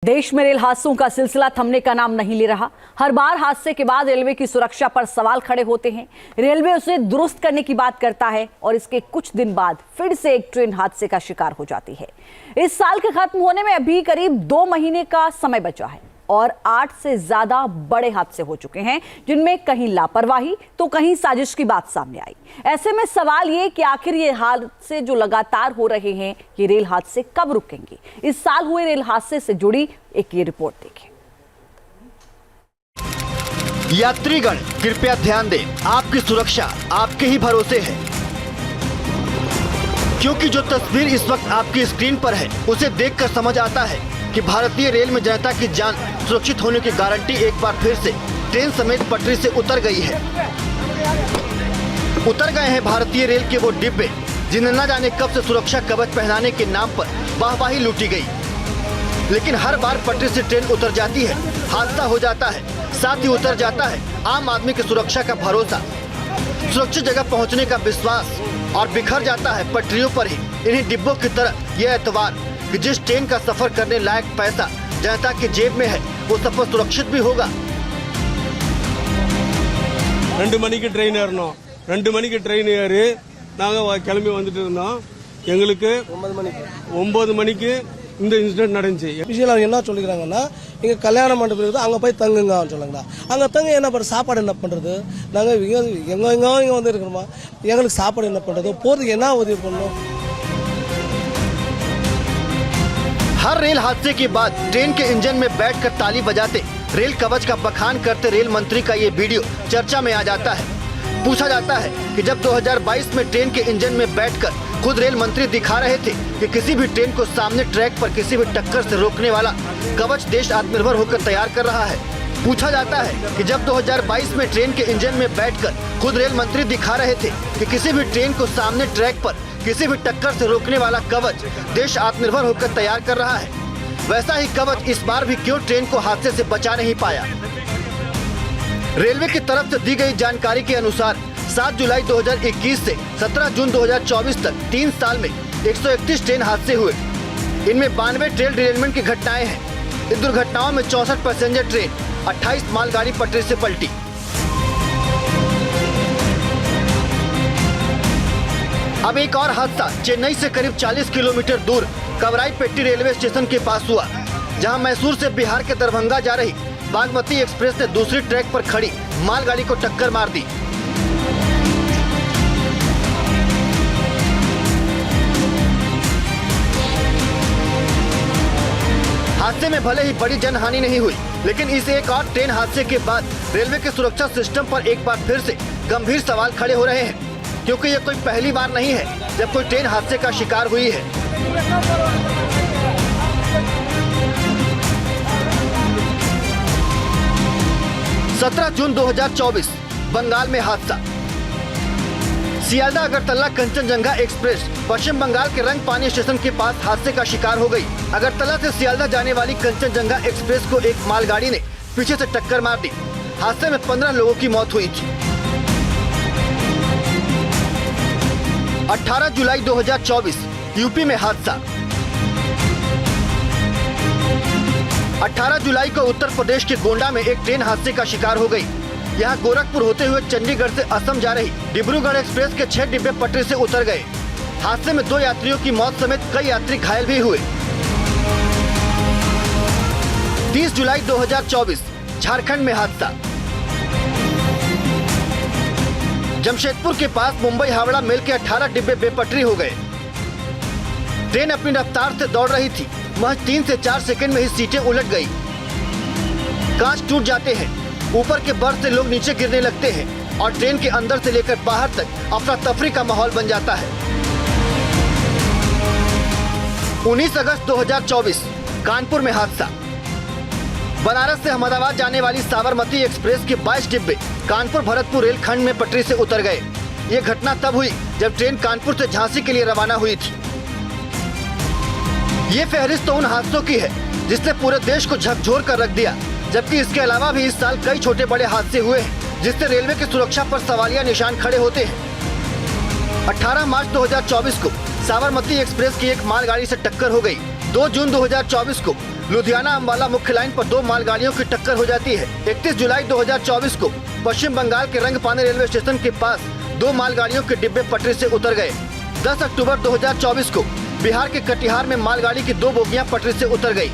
देश में रेल हादसों का सिलसिला थमने का नाम नहीं ले रहा। हर बार हादसे के बाद रेलवे की सुरक्षा पर सवाल खड़े होते हैं। रेलवे उसे दुरुस्त करने की बात करता है और इसके कुछ दिन बाद फिर से एक ट्रेन हादसे का शिकार हो जाती है। इस साल के खत्म होने में अभी करीब 2 महीने का समय बचा है और 8 से ज्यादा बड़े हादसे हो चुके हैं, जिनमें कहीं लापरवाही तो कहीं साजिश की बात सामने आई। ऐसे में सवाल ये कि आखिर ये हादसे जो लगातार हो रहे हैं, ये रेल हादसे कब रुकेंगे? इस साल हुए रेल हादसे से जुड़ी एक ये रिपोर्ट देखिए। यात्रीगण कृपया ध्यान दें, आपकी सुरक्षा आपके ही भरोसे है, क्योंकि जो तस्वीर इस वक्त आपकी स्क्रीन पर है उसे देखकर समझ आता है कि भारतीय रेल में जनता की जान सुरक्षित होने की गारंटी एक बार फिर से ट्रेन समेत पटरी से उतर गई है। उतर गए हैं भारतीय रेल के वो डिब्बे जिन्हें न जाने कब से सुरक्षा कवच पहनाने के नाम पर वाहवाही लूटी गई, लेकिन हर बार पटरी से ट्रेन उतर जाती है, हादसा हो जाता है, साथ ही उतर जाता है आम आदमी की सुरक्षा का भरोसा, सुरक्षित जगह पहुंचने का विश्वास, और बिखर जाता है पटरियों पर ही इन्हीं डिब्बों की तरह यह एतवार कि जिस ट्रेन का सफर करने लायक पैसा जनता की जेब में है वो सफर सुरक्षित भी होगा। 2 மணிக்கு ட்ரெயின் ஏறணும், 2 மணிக்கு ட்ரெயின் ஏறி நாங்கள் கிளம்பி வந்துட்டு இருந்தோம். எங்களுக்கு 9 மணிக்கு இந்த இன்சிடென்ட் நடந்துச்சு. விஷயம் அவங்க என்ன சொல்லிக்கிறாங்கன்னா, இங்கே கல்யாண மண்டபம் இருக்குது, அங்கே போய் தங்குங்கன்னு சொல்லுங்களா. அங்கே தங்க என்ன பண்ணுறது, சாப்பாடு என்ன பண்ணுறது, நாங்கள் இங்கே வந்து இருக்கிறோமா, எங்களுக்கு சாப்பாடு என்ன பண்ணுறது, போகிறதுக்கு என்ன உதவி பண்ணணும்। हर रेल हादसे के बाद ट्रेन के इंजन में बैठकर ताली बजाते, रेल कवच का बखान करते रेल मंत्री का ये वीडियो चर्चा में आ जाता है। पूछा जाता है कि जब 2022 में ट्रेन के इंजन में बैठकर खुद रेल मंत्री दिखा रहे थे कि किसी भी ट्रेन को सामने ट्रैक पर किसी भी टक्कर से रोकने वाला कवच देश आत्मनिर्भर होकर तैयार कर रहा है। पूछा जाता है कि जब 2022 में ट्रेन के इंजन में बैठकर खुद रेल मंत्री दिखा रहे थे कि किसी भी ट्रेन को सामने ट्रैक पर किसी भी टक्कर से रोकने वाला कवच देश आत्मनिर्भर होकर तैयार कर रहा है, वैसा ही कवच इस बार भी क्यों ट्रेन को हादसे से बचा नहीं पाया। रेलवे की तरफ से दी गई जानकारी के अनुसार 7 जुलाई 2021 से 17 जून 2024 तक 3 साल में 131 ट्रेन हादसे हुए। इनमें 92 ट्रेन डिरेलमेंट की घटनाएं हैं। इन दुर्घटनाओं में 64 पैसेंजर ट्रेन, 28 मालगाड़ी पटरी से पलटी। अब एक और हादसा चेन्नई से करीब 40 किलोमीटर दूर कवराईपेट्टी रेलवे स्टेशन के पास हुआ, जहां मैसूर से बिहार के दरभंगा जा रही बागमती एक्सप्रेस ने दूसरी ट्रैक पर खड़ी मालगाड़ी को टक्कर मार दी। हादसे में भले ही बड़ी जनहानि नहीं हुई, लेकिन इस एक और ट्रेन हादसे के बाद रेलवे के सुरक्षा सिस्टम पर एक बार फिर से गंभीर सवाल खड़े हो रहे हैं, क्योंकि ये कोई पहली बार नहीं है जब कोई ट्रेन हादसे का शिकार हुई है। सत्रह जून 2024 बंगाल में हादसा। सियालदह अगरतला कंचनजंगा एक्सप्रेस पश्चिम बंगाल के रंगपानी स्टेशन के पास हादसे का शिकार हो गई। अगरतला से सियालदह जाने वाली कंचनजंगा एक्सप्रेस को एक मालगाड़ी ने पीछे से टक्कर मार दी। हादसे में 15 लोगों की मौत हुई थी। 18 जुलाई 2024 यूपी में हादसा। 18 जुलाई को उत्तर प्रदेश के गोंडा में एक ट्रेन हादसे का शिकार हो गई। यहां गोरखपुर होते हुए चंडीगढ़ से असम जा रही डिब्रूगढ़ एक्सप्रेस के 6 डिब्बे पटरी से उतर गए। हादसे में 2 यात्रियों की मौत समेत कई यात्री घायल भी हुए। 30 जुलाई 2024 झारखंड में हादसा। जमशेदपुर के पास मुंबई हावड़ा मेल के 18 डिब्बे बेपटरी हो गए। ट्रेन अपनी रफ्तार से दौड़ रही थी, महज 3 से 4 सेकंड में ही सीटें उलट गई, कांच टूट जाते हैं, ऊपर के बर्थ से लोग नीचे गिरने लगते हैं और ट्रेन के अंदर से लेकर बाहर तक अफरा तफरी का माहौल बन जाता है। 19 अगस्त 2024 कानपुर में हादसा। बनारस से अहमदाबाद जाने वाली साबरमती एक्सप्रेस के 22 डिब्बे कानपुर भरतपुर रेलखंड में पटरी से उतर गए। ये घटना तब हुई जब ट्रेन कानपुर से झांसी के लिए रवाना हुई थी। ये फहरिस्त तो उन हादसों की है जिसने पूरे देश को झकझोर कर रख दिया, जबकि इसके अलावा भी इस साल कई छोटे बड़े हादसे हुए हैं जिससे रेलवे की सुरक्षा पर सवालिया निशान खड़े होते हैं। 18 मार्च 2024 को साबरमती एक्सप्रेस की एक मालगाड़ी से टक्कर हो गई। 2 जून 2024 को लुधियाना अम्बाला मुख्य लाइन पर 2 मालगाड़ियों की टक्कर हो जाती है। 31 जुलाई 2024 को पश्चिम बंगाल के रंगपानी रेलवे स्टेशन के पास 2 मालगाड़ियों के डिब्बे पटरी से उतर गए। 10 अक्टूबर 2024 को बिहार के कटिहार में मालगाड़ी की 2 बोगियां पटरी से उतर गई।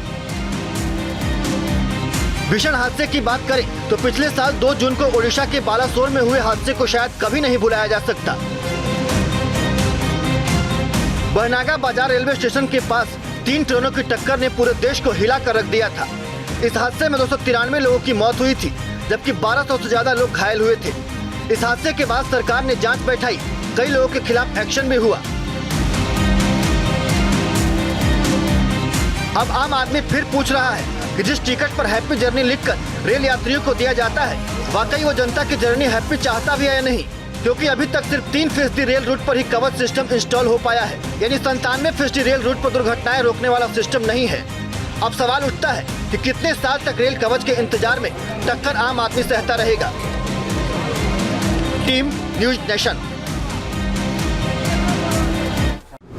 भीषण हादसे की बात करें तो पिछले साल 2 जून को ओडिशा के बालासोर में हुए हादसे को शायद कभी नहीं भुलाया जा सकता। बहनागा बाजार रेलवे स्टेशन के पास 3 ट्रेनों की टक्कर ने पूरे देश को हिला कर रख दिया था। इस हादसे में 293 लोगों की मौत हुई थी, जबकि 1200 से ज्यादा लोग घायल हुए थे। इस हादसे के बाद सरकार ने जांच बैठाई, कई लोगों के खिलाफ एक्शन भी हुआ। अब आम आदमी फिर पूछ रहा है कि जिस टिकट पर हैप्पी जर्नी लिखकर रेल यात्रियों को दिया जाता है, वाकई वो जनता की जर्नी हैप्पी चाहता भी है या नहीं, क्योंकि अभी तक सिर्फ 3% रेल रूट पर ही कवच सिस्टम इंस्टॉल हो पाया है, यानी 97% रेल रूट पर दुर्घटनाएं रोकने वाला सिस्टम नहीं है। अब सवाल उठता है कि कितने साल तक रेल कवच के इंतजार में टक्कर आम आदमी सहता रहेगा। Team news nation.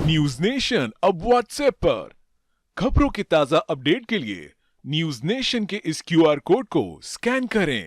News nation अब व्हाट्सएप पर खबरों की ताजा अपडेट के लिए न्यूज नेशन के इस QR कोड को स्कैन करें।